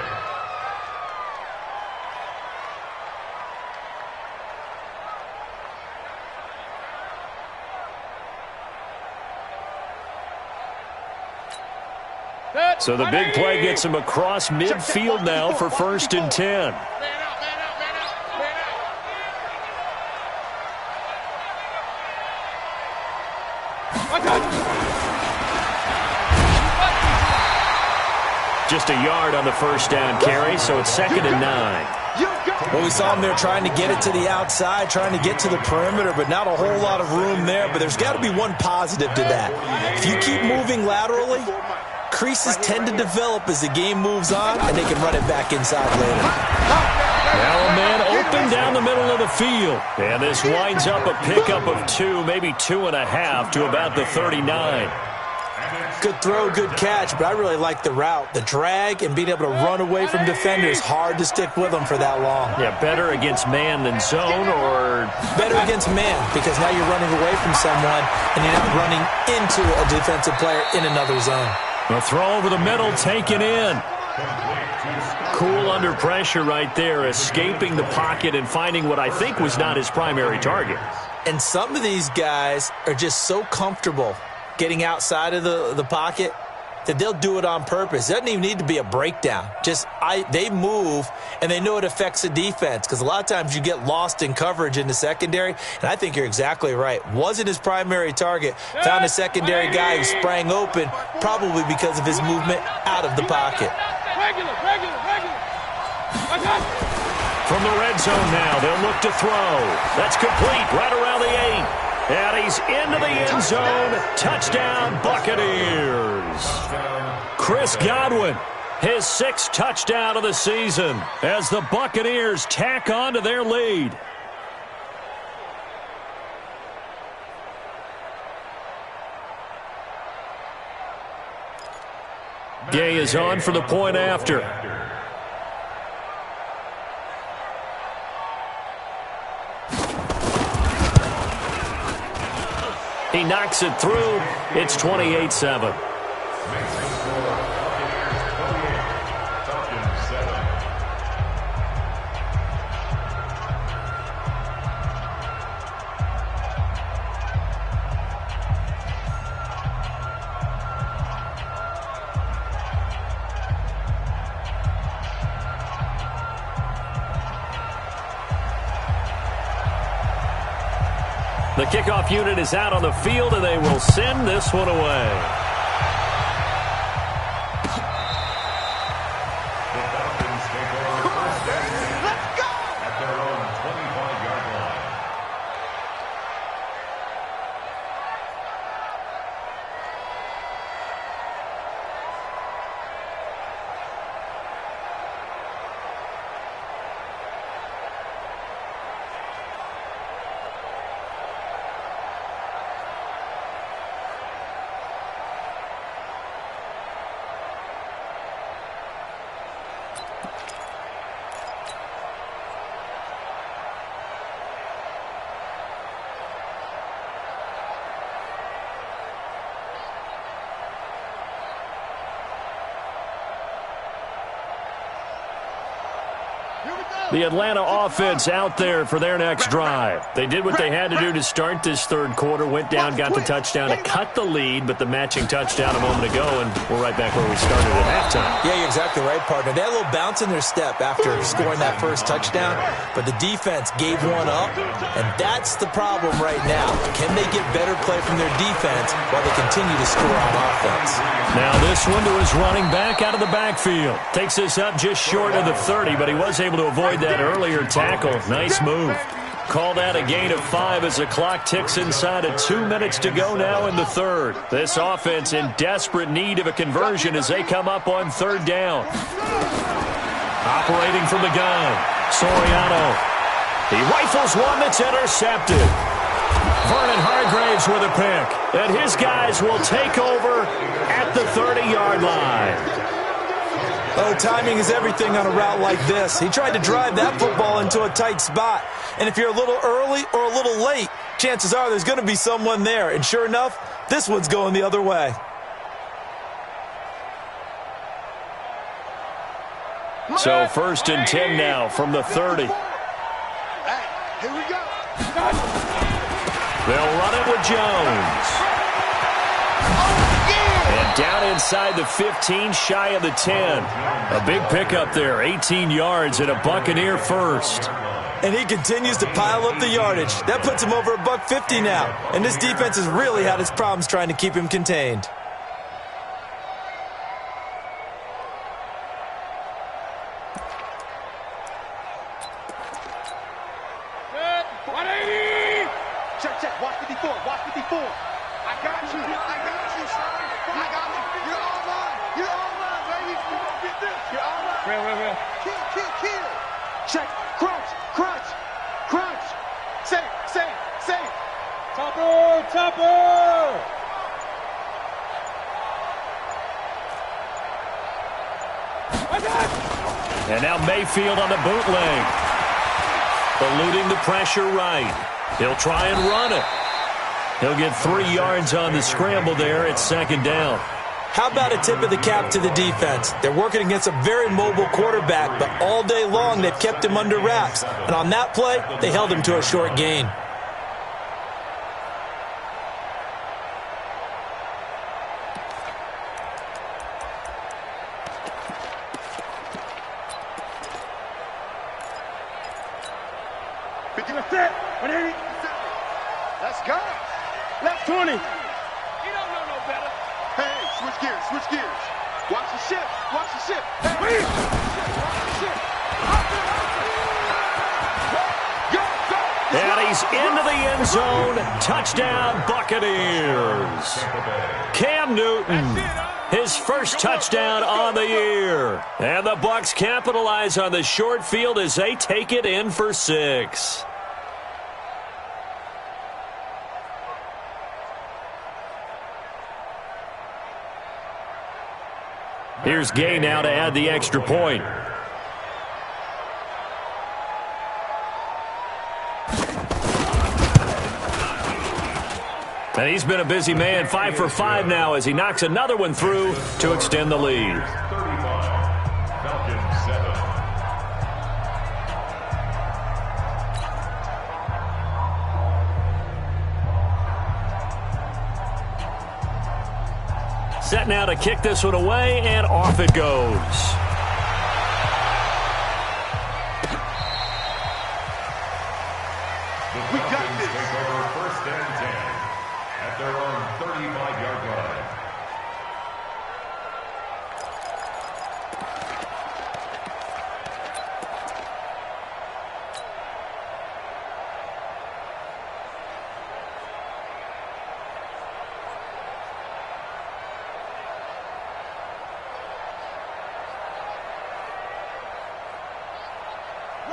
So the big play gets him across midfield now for 1st and 10. Just a yard on the first down carry, so it's 2nd and 9. Well, we saw him there trying to get it to the outside, trying to get to the perimeter, but not a whole lot of room there. But there's got to be one positive to that. If you keep moving laterally, creases tend to develop as the game moves on, and they can run it back inside later. Now a man open down the middle of the field. And this winds up a pickup of 2, maybe 2.5 to about the 39. Good throw, good catch, but I really like the route. The drag and being able to run away from defenders, hard to stick with them for that long. Yeah, better against man than zone, or? Better against man, because now you're running away from someone and you're not running into a defensive player in another zone. A throw over the middle, taken in. Cool under pressure right there, escaping the pocket and finding what I think was not his primary target. And some of these guys are just so comfortable getting outside of the pocket that they'll do it on purpose. It doesn't even need to be a breakdown. They move, and they know it affects the defense, because a lot of times you get lost in coverage in the secondary, and I think you're exactly right. Wasn't his primary target. Found a secondary guy who sprang open, probably because of his movement out of the pocket. From the red zone now, they'll look to throw. That's complete right around the 8. And he's into the end zone. Touchdown, Buccaneers. Chris Godwin, his 6th touchdown of the season as the Buccaneers tack on to their lead. Gay is on for the point after. He knocks it through. It's 28-7. The kickoff unit is out on the field, and they will send this one away. The Atlanta offense out there for their next drive. They did what they had to do to start this third quarter, went down, got the touchdown to cut the lead, but the matching touchdown a moment ago, and we're right back where we started at halftime. Yeah, you're exactly right, partner. They had a little bounce in their step after scoring that first touchdown, but the defense gave one up, and that's the problem right now. Can they get better play from their defense while they continue to score on offense? Now this one to his running back out of the backfield. Takes this up just short of the 30, but he was able to avoid that earlier tackle. Nice move. Call that a gain of 5 as the clock ticks inside of 2 minutes to go now in the third. This offense in desperate need of a conversion as they come up on third down. Operating from the gun, Soriano. He rifles one that's intercepted. Vernon Hargraves with a pick. And his guys will take over at the 30-yard line. Oh, timing is everything on a route like this. He tried to drive that football into a tight spot. And if you're a little early or a little late, chances are there's going to be someone there. And sure enough, this one's going the other way. So 1st and 10 now from the 30. Here we go. They'll run it with Jones. And down inside the 15, shy of the 10. A big pickup there, 18 yards and a Buccaneer first. And he continues to pile up the yardage. That puts him over $150 now. And this defense has really had its problems trying to keep him contained. Check. Watch 54. I got you. I got you, son. I got you. You're all mine. And now Mayfield on the bootleg. Eluding the pressure right. He'll try and run it. He'll get 3 yards on the scramble there at second down. How about a tip of the cap to the defense? They're working against a very mobile quarterback, but all day long they've kept him under wraps. And on that play, they held him to a short gain. Let's go. Left 20. You don't know no better. Hey, switch gears, switch gears. Watch the ship, watch the ship. Hey, watch the ship. Go. And he's into the end zone. Touchdown, Buccaneers. Cam Newton, his first touchdown on the year. And the Bucs capitalize on the short field as they take it in for 6. Here's Gay now to add the extra point. And he's been a busy man, 5 for 5 now as he knocks another one through to extend the lead. 35, Falcons 7. Set now to kick this one away, and off it goes. The Falcons take over 1st and 10 at their own 35-yard line.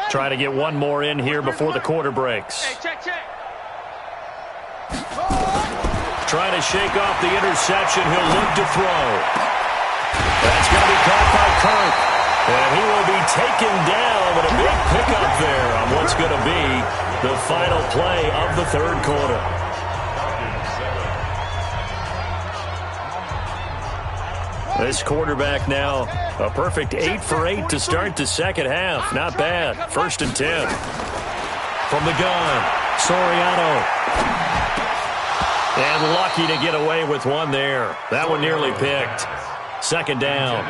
Try to get one more in here before the quarter breaks. Hey, check. Trying to shake off the interception. He'll look to throw. That's going to be caught by Kirk. And he will be taken down with a big pickup there on what's going to be the final play of the third quarter. This quarterback now, a perfect 8 for 8 to start the second half. Not bad. 1st and 10. From the gun, Soriano. And lucky to get away with one there. That one nearly picked. Second down.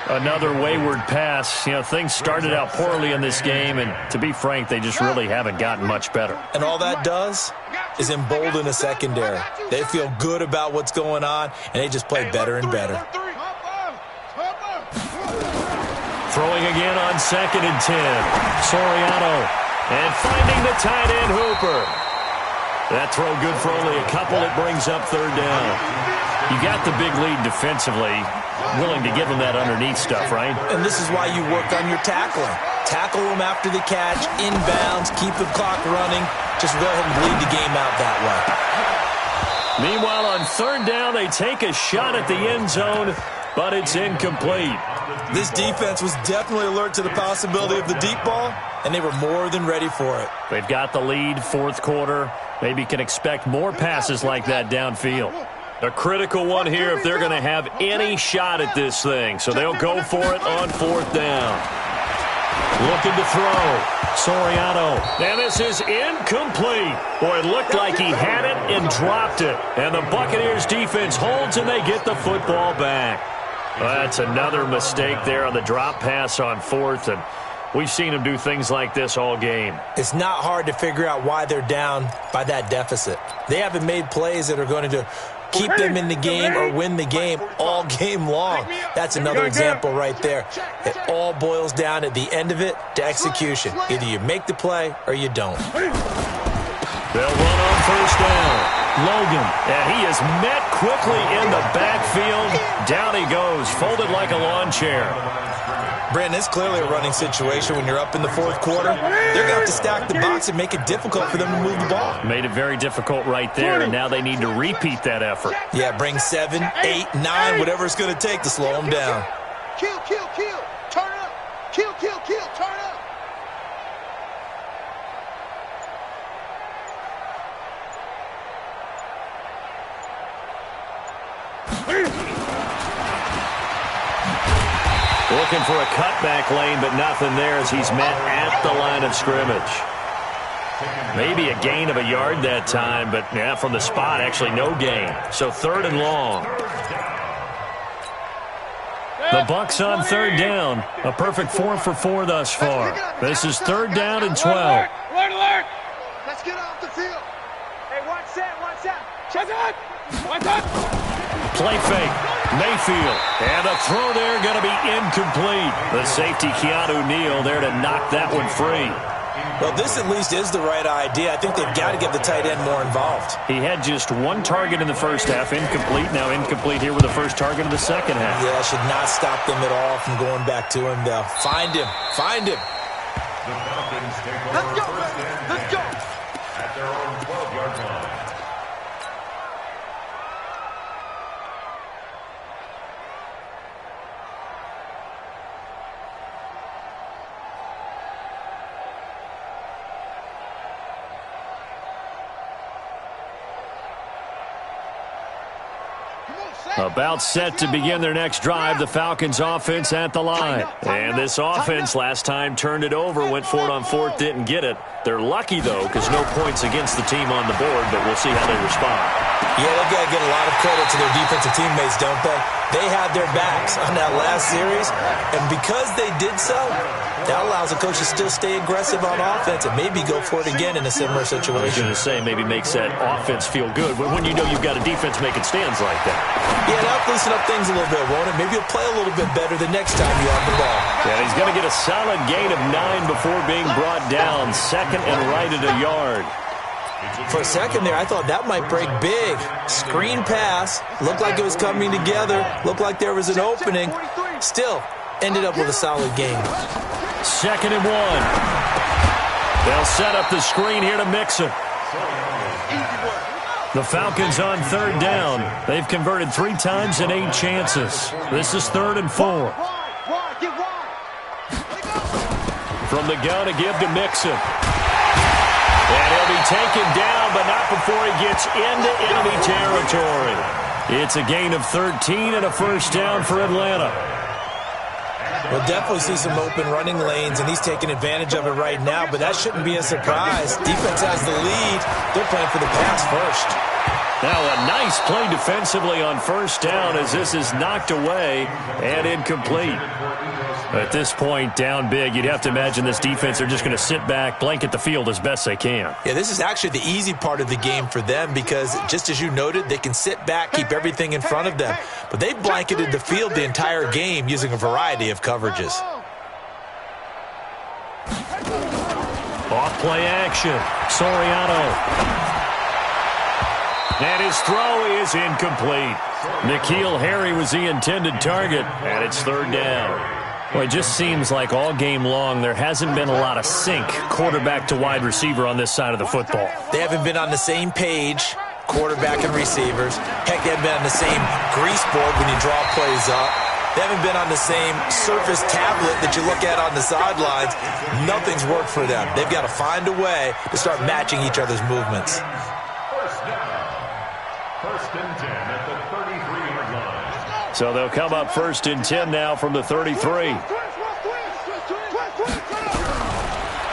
Another wayward pass. You know, things started out poorly in this game, and to be frank, they just really haven't gotten much better. And all that does is embolden a secondary. They feel good about what's going on, and they just play better and better. Throwing again on 2nd and 10. Soriano. And finding the tight end, Hooper. That throw good for only a couple. It brings up 3rd down. You got the big lead defensively. Willing to give them that underneath stuff, right? And this is why you work on your tackling. Tackle them after the catch, inbounds, keep the clock running. Just go ahead and bleed the game out that way. Meanwhile, on 3rd down, they take a shot at the end zone, but it's incomplete. This defense was definitely alert to the possibility of the deep ball, and they were more than ready for it. They've got the lead, 4th quarter. Maybe can expect more passes like that downfield. A critical one here if they're going to have any shot at this thing. So they'll go for it on 4th down. Looking to throw. Soriano. And this is incomplete. Boy, it looked like he had it and dropped it. And the Buccaneers defense holds and they get the football back. That's another mistake there on the drop pass on 4th. And we've seen them do things like this all game. It's not hard to figure out why they're down by that deficit. They haven't made plays that are going to keep them in the game or win the game all game long. That's another example right there. It all boils down at the end of it to execution. Either you make the play or you don't. They'll run on 1st down. Logan, and he is met quickly in the backfield. Down he goes, folded like a lawn chair. Brandon, it's clearly a running situation when you're up in the 4th quarter. They're going to have to stack the box and make it difficult for them to move the ball. Made it very difficult right there, and now they need to repeat that effort. Yeah, bring 7, 8, 9, whatever it's going to take to slow them down. Kill, kill, kill. Turn up. Kill, kill, kill. Turn up. Looking for a cutback lane, but nothing there as he's met at the line of scrimmage. Maybe a gain of a yard that time, but yeah, from the spot, actually no gain. So 3rd and long. The Bucs on 3rd down. A perfect 4 for 4 thus far. This is 3rd down and 12. Alert! Alert! Let's get off the field. Hey, watch that. Shut up! Watch up! Play fake. Mayfield. And a throw there going to be incomplete. The safety, Keanu Neal, there to knock that one free. Well, this at least is the right idea. I think they've got to get the tight end more involved. He had just 1 target in the first half, incomplete. Now incomplete here with the first target of the second half. Yeah, should not stop them at all from going back to him. They'll find him. Find him. The Falcons take over Let's go, first baby. and Let's 10 go. at their own 12-yard line. About set to begin their next drive, the Falcons offense at the line. And this offense last time turned it over, went for it on 4th, didn't get it. They're lucky, though, because no points against the team on the board, but we'll see how they respond. Yeah, they've got to get a lot of credit to their defensive teammates, don't they? They had their backs on that last series, and because they did so, that allows the coach to still stay aggressive on offense and maybe go for it again in a similar I was situation. going to say, maybe makes that offense feel good when you know you've got a defense making stands like that. Yeah, that'll loosen up things a little bit, won't it? Maybe you'll play a little bit better the next time you have the ball. And he's going to get a solid gain of 9 before being brought down. 2nd and right at a yard. For a second there, I thought that might break big. Screen pass. Looked like it was coming together. Looked like there was an opening. Still, ended up with a solid game. 2nd and 1. They'll set up the screen here to Mixon. The Falcons on 3rd down. They've converted 3 times in 8 chances. This is 3rd and 4. From the gun to give to Mixon. And he'll be taken down, but not before he gets into enemy territory. It's a gain of 13 and a first down for Atlanta. We'll definitely see some open running lanes, and he's taking advantage of it right now, but that shouldn't be a surprise. Defense has the lead. They're playing for the pass first. Now a nice play defensively on first down as this is knocked away and incomplete. At this point, down big, you'd have to imagine this defense, they're just going to sit back, blanket the field as best they can. Yeah, this is actually the easy part of the game for them because, just as you noted, they can sit back, keep everything in front of them. But they blanketed the field the entire game using a variety of coverages. Off-play action. Soriano. And his throw is incomplete. N'Keal Harry was the intended target, and it's 3rd down. Well, it just seems like all game long there hasn't been a lot of sync quarterback to wide receiver on this side of the football. They haven't been on the same page, quarterback and receivers. Heck, they haven't been on the same grease board when you draw plays up. They haven't been on the same surface tablet that you look at on the sidelines. Nothing's worked for them. They've got to find a way to start matching each other's movements. First down. 1st and 10 at the 33-yard line. So they'll come up 1st and 10 now from the 33.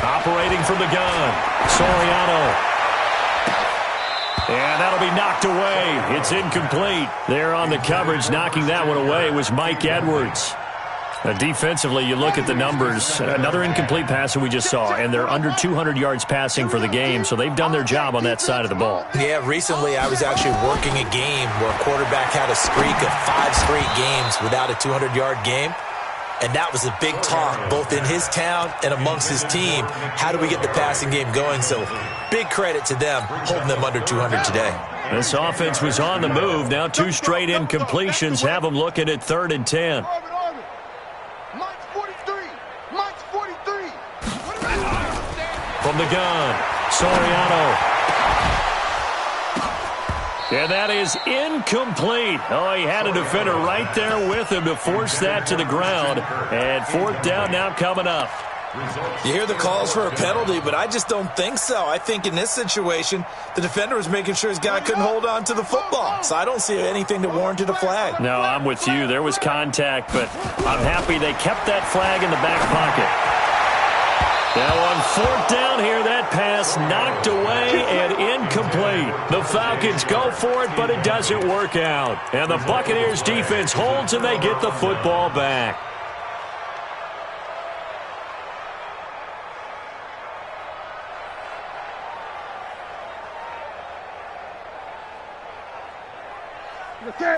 Operating from the gun. Soriano. And that'll be knocked away. It's incomplete. There on the coverage, knocking that one away was Mike Edwards. Defensively, you look at the numbers. Another incomplete pass that we just saw, and they're under 200 yards passing for the game, so they've done their job on that side of the ball. Yeah, recently I was actually working a game where a quarterback had a streak of 5 straight games without a 200-yard game. And that was a big talk, both in his town and amongst his team. How do we get the passing game going? So big credit to them, holding them under 200 today. This offense was on the move. Now 2 straight incompletions have them looking at 3rd and 10. From the gun, Soriano. And that is incomplete. Oh, he had a defender right there with him to force that to the ground. And fourth down now coming up. You hear the calls for a penalty, but I just don't think so. I think in this situation, the defender was making sure his guy couldn't hold on to the football. So I don't see anything that warranted a flag. No, I'm with you. There was contact, but I'm happy they kept that flag in the back pocket. Now on fourth down here, that pass knocked away and incomplete. The Falcons go for it, but it doesn't work out. And the Buccaneers defense holds and they get the football back.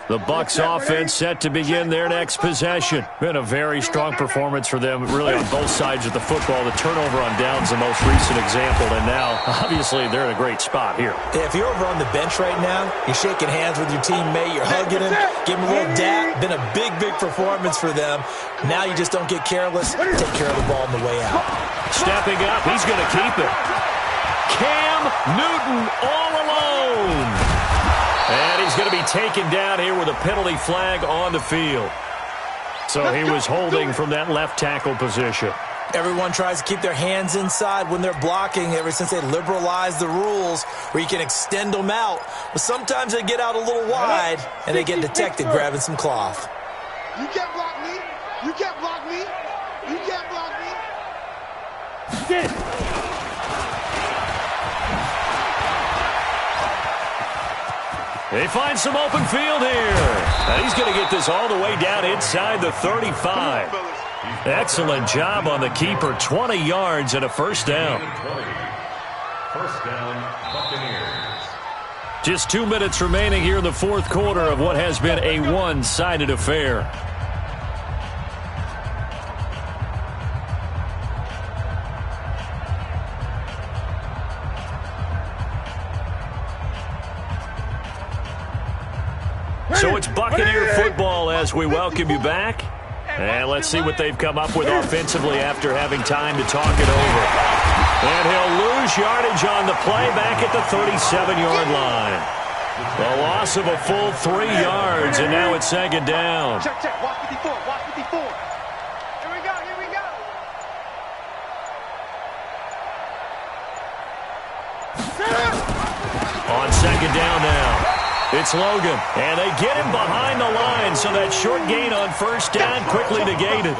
The Bucs offense set to begin their next possession. Been a very strong performance for them, really on both sides of the football. The turnover on downs the most recent example, and now, obviously, they're in a great spot here. Yeah, if you're over on the bench right now, you're shaking hands with your teammate, you're hugging him, giving him a little dap. Been a big, big performance for them. Now you just don't get careless. Take care of the ball on the way out. Stepping up, he's going to keep it. Cam Newton all alone. And he's going to be taken down here with a penalty flag on the field. So he was holding from that left tackle position. Everyone tries to keep their hands inside when they're blocking ever since they liberalized the rules where you can extend them out. But sometimes they get out a little wide and they get detected grabbing some cloth. You can't block me. You can't block me. You can't block me. They find some open field here. And he's going to get this all the way down inside the 35. Excellent job on the keeper. 20 yards and a first down. First down, Buccaneers. Just 2 minutes remaining here in the fourth quarter of what has been a one-sided affair. So it's Buccaneer football as we welcome you back. And let's see what they've come up with offensively after having time to talk it over. And he'll lose yardage on the play back at the 37-yard line. The loss of a full 3 yards, and now it's second down. Check, check. Watch 54. Watch 54. Here we go. Here we go. On second down now. It's Logan, and they get him behind the line, so that short gain on first down quickly negated.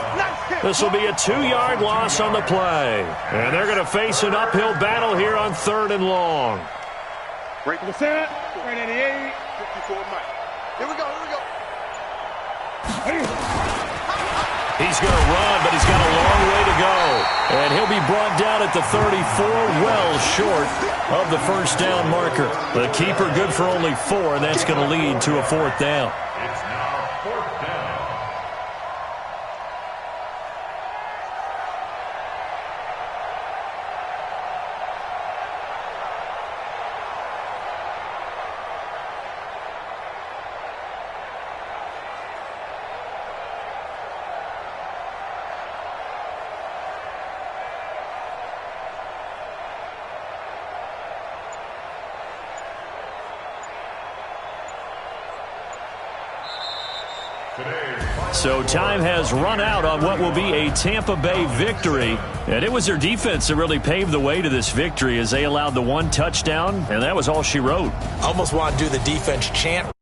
This will be a 2-yard loss on the play, and they're going to face an uphill battle here on third and long. Break the set. 388. 54 Mike. Here we go. Here we go. He's going to run, but he's got a long way to go. And he'll be brought down at the 34, well short of the first down marker. The keeper good for only 4, and that's going to lead to a fourth down. It's now fourth down. So time has run out on what will be a Tampa Bay victory. And it was their defense that really paved the way to this victory as they allowed the 1 touchdown, and that was all she wrote. Almost want to do the defense chant.